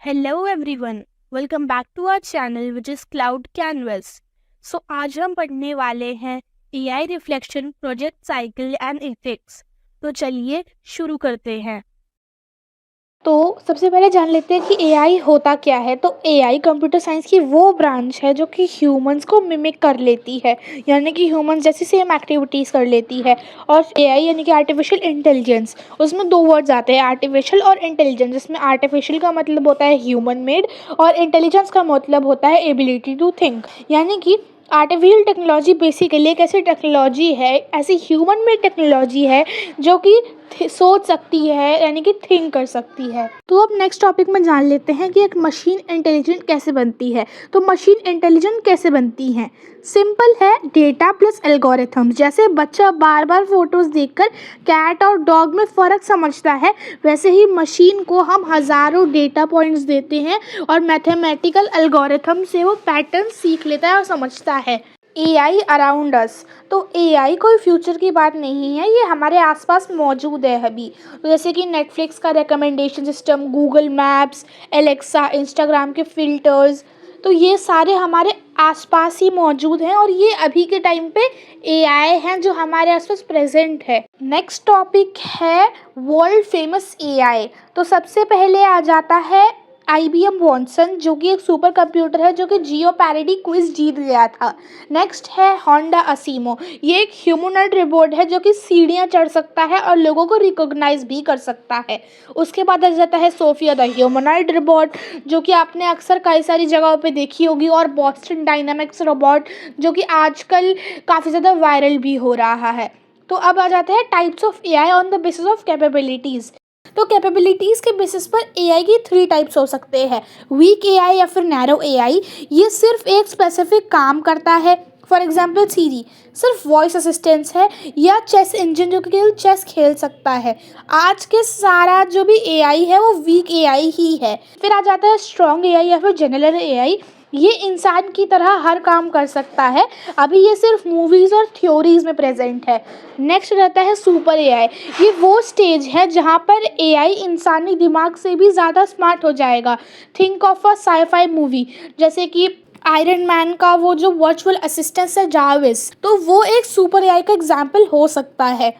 Hello everyone, welcome back to our channel which is cloud canvas. So आज हम पढ़ने वाले हैं AI reflection, project cycle and effects. तो चलिए शुरू करते हैं। तो सबसे पहले जान लेते हैं कि एआई होता क्या है। तो एआई कंप्यूटर साइंस की वो ब्रांच है जो कि ह्यूमंस को मिमिक कर लेती है, यानी कि ह्यूमंस जैसी सेम एक्टिविटीज़ कर लेती है। और एआई यानी कि आर्टिफिशियल इंटेलिजेंस, उसमें दो वर्ड्स आते हैं, आर्टिफिशियल और इंटेलिजेंस। जिसमें आर्टिफिशियल का मतलब होता है ह्यूमन मेड और इंटेलिजेंस का मतलब होता है एबिलिटी टू थिंक। यानी कि आर्टिफिशियल टेक्नोलॉजी बेसिकली एक ऐसी टेक्नोलॉजी है, ऐसी ह्यूमन मेड टेक्नोलॉजी है जो कि सोच सकती है, यानी कि थिंक कर सकती है। तो अब नेक्स्ट टॉपिक में जान लेते हैं कि एक मशीन इंटेलिजेंट कैसे बनती है। तो मशीन इंटेलिजेंट कैसे बनती है? सिंपल है, डेटा प्लस एल्गोरिथम्स। जैसे बच्चा बार बार फोटोज देखकर कैट और डॉग में फ़र्क समझता है, वैसे ही मशीन को हम हज़ारों डेटा पॉइंट्स देते हैं और मैथमेटिकल एल्गोरिथम से वो पैटर्न सीख लेता है और समझता है। AI around us. तो एआई कोई फ्यूचर की बात नहीं है, ये हमारे आसपास मौजूद है अभी। तो जैसे कि नेटफ्लिक्स का recommendation system, Google maps, Alexa, Instagram के फिल्टर्स, तो ये सारे हमारे आसपास ही मौजूद हैं और ये अभी के टाइम पे एआई हैं जो हमारे आसपास प्रेजेंट है। नेक्स्ट टॉपिक है वर्ल्ड फेमस एआई। तो सबसे पहले आ जाता है IBM वॉटसन, जो कि एक सुपर कंप्यूटर है जो कि जियो पैरिडी क्विज जीत गया था। नेक्स्ट है होंडा असीमो। ये एक ह्यूमनॉइड रोबोट है जो कि सीढ़ियाँ चढ़ सकता है और लोगों को रिकॉग्नाइज भी कर सकता है। उसके बाद आ जाता है सोफिया द ह्यूमनॉइड रोबोट, जो कि आपने अक्सर कई सारी जगहों पे देखी होगी, और बॉस्टन डायनामिक्स रोबोट, जो कि आजकल काफ़ी ज़्यादा वायरल भी हो रहा है। तो अब आ जाते हैं types of AI on the basis of capabilities. तो कैपेबिलिटीज़ के बेसिस पर एआई की 3 टाइप्स हो सकते हैं, वीक एआई या फिर नैरो एआई। ये सिर्फ एक स्पेसिफिक काम करता है, फॉर एग्जाम्पल सीरी सिर्फ वॉइस असिस्टेंस है, या चेस इंजन जो कि केवल चेस खेल सकता है। आज के सारा जो भी एआई है वो वीक एआई ही है। फिर आ जाता है स्ट्रॉन्ग एआई या फिर जनरल एआई। ये इंसान की तरह हर काम कर सकता है, अभी ये सिर्फ मूवीज़ और थ्योरीज में प्रेजेंट है। नेक्स्ट रहता है सुपर एआई। ये वो स्टेज है जहाँ पर एआई इंसानी दिमाग से भी ज़्यादा स्मार्ट हो जाएगा। Think of a scifi movie, जैसे कि आयरन मैन का वो जो वर्चुअल असिस्टेंट है जाविस, तो वो एक सुपर एआई का एग्जाम्पल हो सकता है।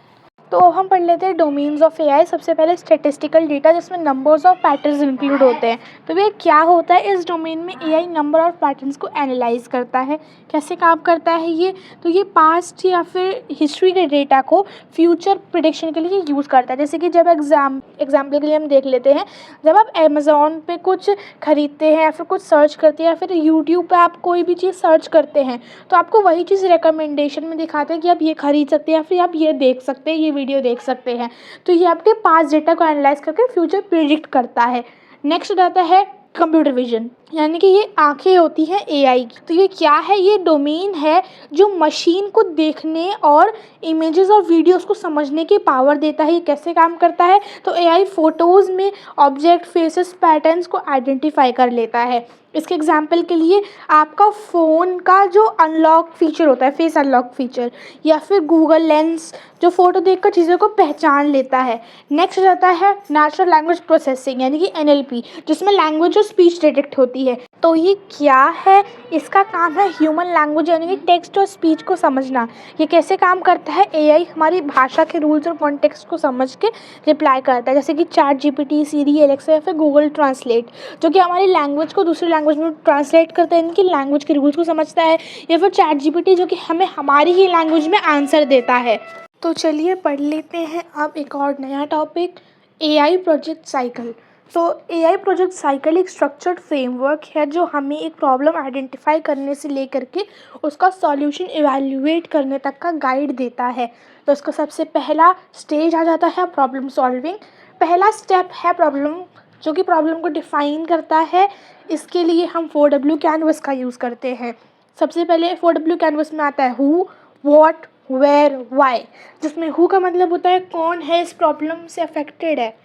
तो हम पढ़ लेते हैं डोमेन्स ऑफ एआई। सबसे पहले स्टैटिस्टिकल डेटा, जिसमें नंबर्स और पैटर्न्स इंक्लूड होते हैं। तो ये क्या होता है? इस डोमेन में एआई नंबर और पैटर्न्स को एनालाइज करता है। कैसे काम करता है ये? तो ये पास्ट या फिर हिस्ट्री के डेटा को फ्यूचर प्रिडिक्शन के लिए यूज़ करता है। जैसे कि जब एग्जाम्पल के लिए हम देख लेते हैं, जब आप अमेज़ॉन पे कुछ खरीदते हैं या फिर कुछ सर्च करते हैं या फिर यूट्यूब पे आप कोई भी चीज़ सर्च करते हैं, तो आपको वही चीज़ रिकमेंडेशन में दिखाते हैं कि आप ये खरीद सकते हैं या फिर आप ये देख सकते हैं, ये वीडियो देख सकते हैं। तो ये आपके पास्ट डेटा को एनालाइज करके फ्यूचर प्रिडिक्ट करता है। नेक्स्ट रहता है कंप्यूटर विजन, यानी कि ये आंखें होती हैं एआई की। तो ये क्या है? ये डोमेन है जो मशीन को देखने और इमेजेस और वीडियोस को समझने की पावर देता है। ये कैसे काम करता है? तो एआई फोटोज़ में ऑब्जेक्ट, फेसेस, पैटर्न्स को आइडेंटिफाई कर लेता है। इसके एग्जाम्पल के लिए आपका फ़ोन का जो अनलॉक फीचर होता है, फेस अनलॉक फीचर, या फिर गूगल लेंस, जो फ़ोटो देखकर चीज़ों को पहचान लेता है। नेक्स्ट रहता है नेचुरल लैंग्वेज प्रोसेसिंग, यानी कि NLP, जिसमें लैंग्वेज और स्पीच डिटेक्ट होती है। तो ये क्या है? इसका काम है ह्यूमन लैंग्वेज, यानी कि टेक्स्ट और स्पीच को समझना। ये कैसे काम करता है? एआई हमारी भाषा के रूल्स और कॉन्टेक्स्ट को समझ के रिप्लाई करता है, जैसे कि चैट जीपीटी, सीरी, एलेक्सा या फिर गूगल ट्रांसलेट, जो कि हमारी लैंग्वेज को दूसरी लैंग्वेज में ट्रांसलेट करता है, इनकी लैंग्वेज के रूल्स को समझता है। या फिर चैट जीपीटी, जो कि हमें हमारी ही लैंग्वेज में आंसर देता है। तो चलिए पढ़ लेते हैं अब एक और नया टॉपिक, एआई प्रोजेक्ट साइकिल। तो एआई प्रोजेक्ट साइकिल एक स्ट्रक्चर्ड फ्रेमवर्क है जो हमें एक प्रॉब्लम आइडेंटिफाई करने से लेकर के उसका सॉल्यूशन इवैल्यूएट करने तक का गाइड देता है। तो उसका सबसे पहला स्टेज आ जाता है प्रॉब्लम सॉल्विंग। पहला स्टेप है प्रॉब्लम, जो कि प्रॉब्लम को डिफ़ाइन करता है। इसके लिए हम 4W कैनवस का यूज़ करते हैं। सबसे पहले 4W कैनवस में आता है हु, व्हाट, वेयर, वाई, जिसमें हु का मतलब होता है कौन है इस प्रॉब्लम से अफेक्टेड है।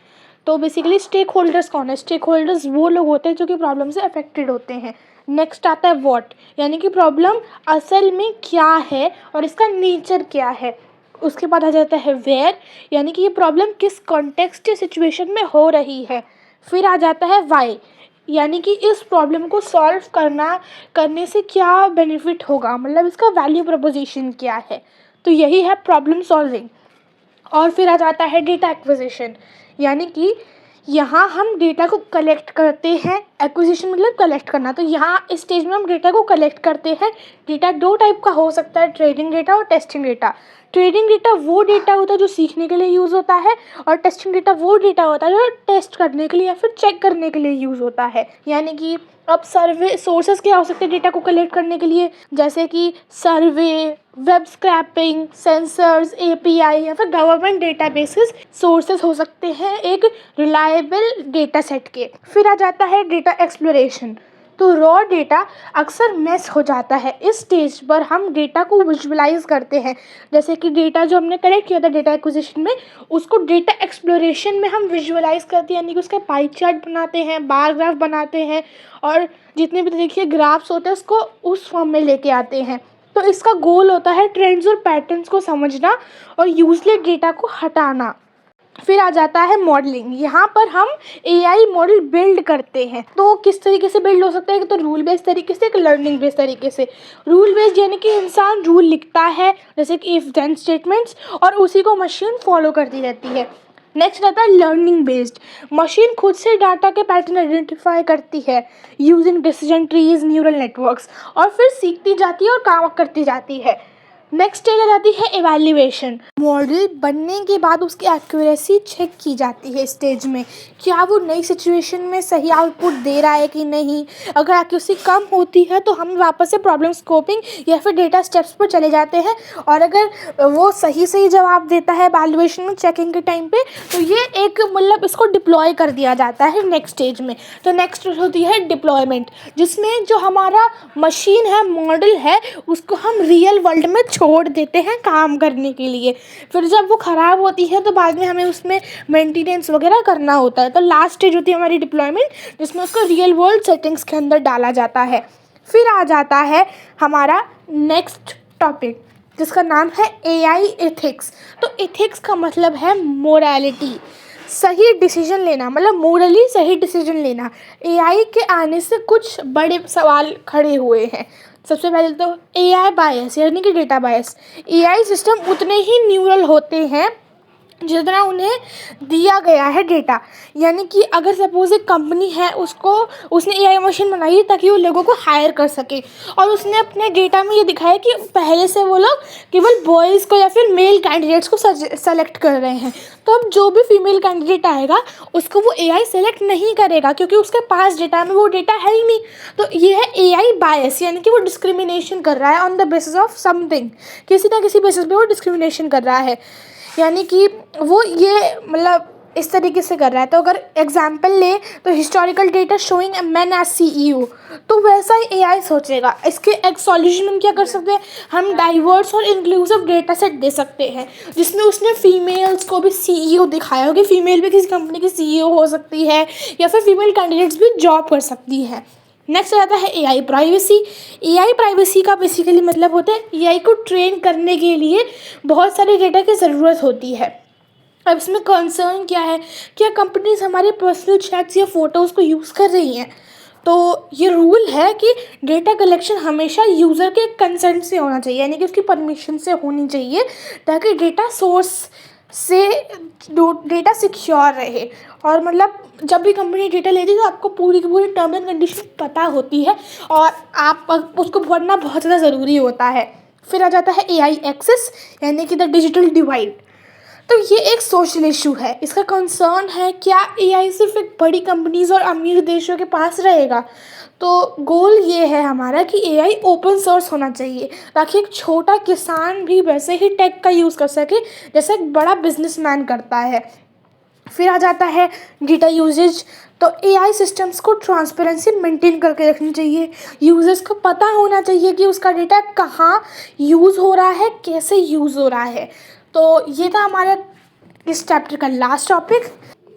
तो बेसिकली स्टेक होल्डर्स कौन है? स्टेक होल्डर्स वो लोग होते हैं जो कि प्रॉब्लम से अफेक्टेड होते हैं। नेक्स्ट आता है व्हाट, यानी कि प्रॉब्लम असल में क्या है और इसका नेचर क्या है। उसके बाद आ जाता है वेयर, यानी कि ये प्रॉब्लम किस कॉन्टेक्स्ट या सिचुएशन में हो रही है। फिर आ जाता है वाई, यानी कि इस प्रॉब्लम को सॉल्व करने से क्या बेनिफिट होगा, मतलब इसका वैल्यू प्रपोजिशन क्या है। तो यही है प्रॉब्लम सॉल्विंग। और फिर आ जाता है डेटा एक्विजिशन, यानी कि यहाँ हम डेटा को कलेक्ट करते हैं। एक्विजिशन मतलब कलेक्ट करना। तो यहाँ इस स्टेज में हम डेटा को कलेक्ट करते हैं। डेटा दो टाइप का हो सकता है, ट्रेनिंग डेटा और टेस्टिंग डेटा। ट्रेनिंग डेटा वो डेटा होता है जो सीखने के लिए यूज़ होता है, और टेस्टिंग डेटा वो डेटा होता है जो टेस्ट करने के लिए या फिर चेक करने के लिए यूज़ होता है। यानी कि अब सर्वे सोर्सेज क्या हो सकते हैं डेटा को कलेक्ट करने के लिए, जैसे कि सर्वे, वेब स्क्रैपिंग, सेंसर्स, एपीआई या फिर गवर्नमेंट डेटाबेसेस सोर्सेज हो सकते हैं एक रिलायबल डेटा सेट के। फिर आ जाता है डेटा एक्सप्लोरेशन। तो रॉ डेटा अक्सर मिस हो जाता है। इस स्टेज पर हम डेटा को विजुअलाइज करते हैं, जैसे कि डेटा जो हमने कलेक्ट किया था डेटा एक्विजिशन में, उसको डेटा एक्सप्लोरेशन में हम विजुअलाइज करते हैं, यानी कि उसका पाई चार्ट बनाते हैं, बार ग्राफ बनाते हैं, और जितने भी देखिए ग्राफ्स होते हैं उसको उस फॉर्म में लेके आते हैं। तो इसका गोल होता है ट्रेंड्स और पैटर्न्स को समझना और यूजलेस डेटा को हटाना। फिर आ जाता है मॉडलिंग। यहाँ पर हम एआई मॉडल बिल्ड करते हैं। तो किस तरीके से बिल्ड हो सकता है, तो रूल बेस्ड तरीके से, एक लर्निंग बेस्ड तरीके से। रूल बेस्ड यानी कि इंसान रूल लिखता है, जैसे कि इफ देन स्टेटमेंट्स, और उसी को मशीन फॉलो करती रहती है। नेक्स्ट रहता है लर्निंग बेस्ड। मशीन खुद से डाटा के पैटर्न आइडेंटिफाई करती है using decision trees, neural networks, और फिर सीखती जाती है और काम करती जाती है। नेक्स्ट स्टेज आ जाती है एवेल्युएशन। मॉडल बनने के बाद उसकी एक्यूरेसी चेक की जाती है स्टेज में, क्या वो नई सिचुएशन में सही आउटपुट दे रहा है कि नहीं। अगर एक्यूरेसी कम होती है तो हम वापस से प्रॉब्लम स्कोपिंग या फिर डेटा स्टेप्स पर चले जाते हैं, और अगर वो सही जवाब देता है एवेल्युएशन में चेकिंग के टाइम पे, तो ये एक मतलब इसको डिप्लॉय कर दिया जाता है नेक्स्ट स्टेज में। तो नेक्स्ट होती है डिप्लॉयमेंट, जिसमें जो हमारा मशीन है, मॉडल है, उसको हम रियल वर्ल्ड में छोड़ देते हैं काम करने के लिए। फिर जब वो ख़राब होती है तो बाद में हमें उसमें मेंटेनेंस वगैरह करना होता है। तो लास्ट स्टेज होती है हमारी डिप्लॉयमेंट, जिसमें उसको रियल वर्ल्ड सेटिंग्स के अंदर डाला जाता है। फिर आ जाता है हमारा नेक्स्ट टॉपिक, जिसका नाम है एआई एथिक्स। तो एथिक्स का मतलब है मोरालिटी, सही डिसीजन लेना, मतलब मोरली सही डिसीजन लेना। एआई के आने से कुछ बड़े सवाल खड़े हुए हैं। सबसे पहले तो एआई बायस, यानी कि डेटा बायस। एआई सिस्टम उतने ही न्यूरल होते हैं जितना उन्हें दिया गया है डेटा। यानी कि अगर सपोज एक कंपनी है, उसने एआई मशीन बनाई है ताकि वो लोगों को हायर कर सके, और उसने अपने डेटा में ये दिखाया कि पहले से वो लोग केवल बॉयज़ को या फिर मेल कैंडिडेट्स को सेलेक्ट कर रहे हैं। तो अब जो भी फीमेल कैंडिडेट आएगा उसको वो एआई सेलेक्ट नहीं करेगा, क्योंकि उसके पास डेटा में वो डेटा है ही नहीं। तो ये है एआई बायस, यानी कि वो डिस्क्रिमिनेशन कर रहा है on the basis of something, किसी ना किसी बेसिस पे वो डिस्क्रिमिनेशन कर रहा है। यानी कि वो ये मतलब इस तरीके से कर रहा है। तो अगर एग्जाम्पल ले तो historical data showing a man as CEO, तो वैसा ही एआई सोचेगा। इसके एक सॉल्यूशन हम क्या कर सकते हैं, हम डाइवर्स और इंक्लूसिव डेटा सेट दे सकते हैं, जिसमें उसने फीमेल्स को भी सीईओ दिखाया हो कि फीमेल भी किसी कंपनी की सीईओ हो सकती है, या फिर फीमेल कैंडिडेट्स भी जॉब कर सकती है। नेक्स्ट आता है एआई प्राइवेसी। एआई प्राइवेसी का बेसिकली मतलब होता है एआई को ट्रेन करने के लिए बहुत सारे डेटा की ज़रूरत होती है। अब इसमें कंसर्न क्या है, क्या कंपनीज हमारे पर्सनल चैट्स या फ़ोटोज़ को यूज़ कर रही हैं। तो ये रूल है कि डेटा कलेक्शन हमेशा यूज़र के कंसेंट से होना चाहिए, यानी कि उसकी परमिशन से होनी चाहिए, ताकि डेटा सोर्स से डेटा सिक्योर रहे। और मतलब जब भी कंपनी डेटा लेती है तो आपको पूरी की पूरी टर्म एंड कंडीशन पता होती है, और आप उसको पढ़ना बहुत ज़्यादा ज़रूरी होता है। फिर आ जाता है एआई एक्सेस, यानी कि द डिजिटल डिवाइड। तो ये एक सोशल इशू है। इसका कंसर्न है क्या एआई सिर्फ एक बड़ी कंपनीज और अमीर देशों के पास रहेगा। तो गोल ये है हमारा कि एआई ओपन सोर्स होना चाहिए, ताकि एक छोटा किसान भी वैसे ही टेक का यूज़ कर सके जैसे एक बड़ा बिजनेसमैन करता है। फिर आ जाता है डेटा यूजेज। तो एआई सिस्टम्स को ट्रांसपेरेंसी मेंटेन करके रखनी चाहिए। यूजर्स को पता होना चाहिए कि उसका डेटा कहाँ यूज़ हो रहा है, कैसे यूज़ हो रहा है। तो ये था हमारा इस चैप्टर का last topic.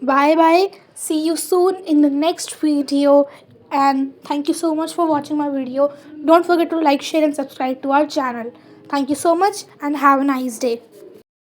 Bye bye, see you soon in the next video, and thank you so much for watching my video. Don't forget to like, share and subscribe to our channel. Thank you so much and have a nice day.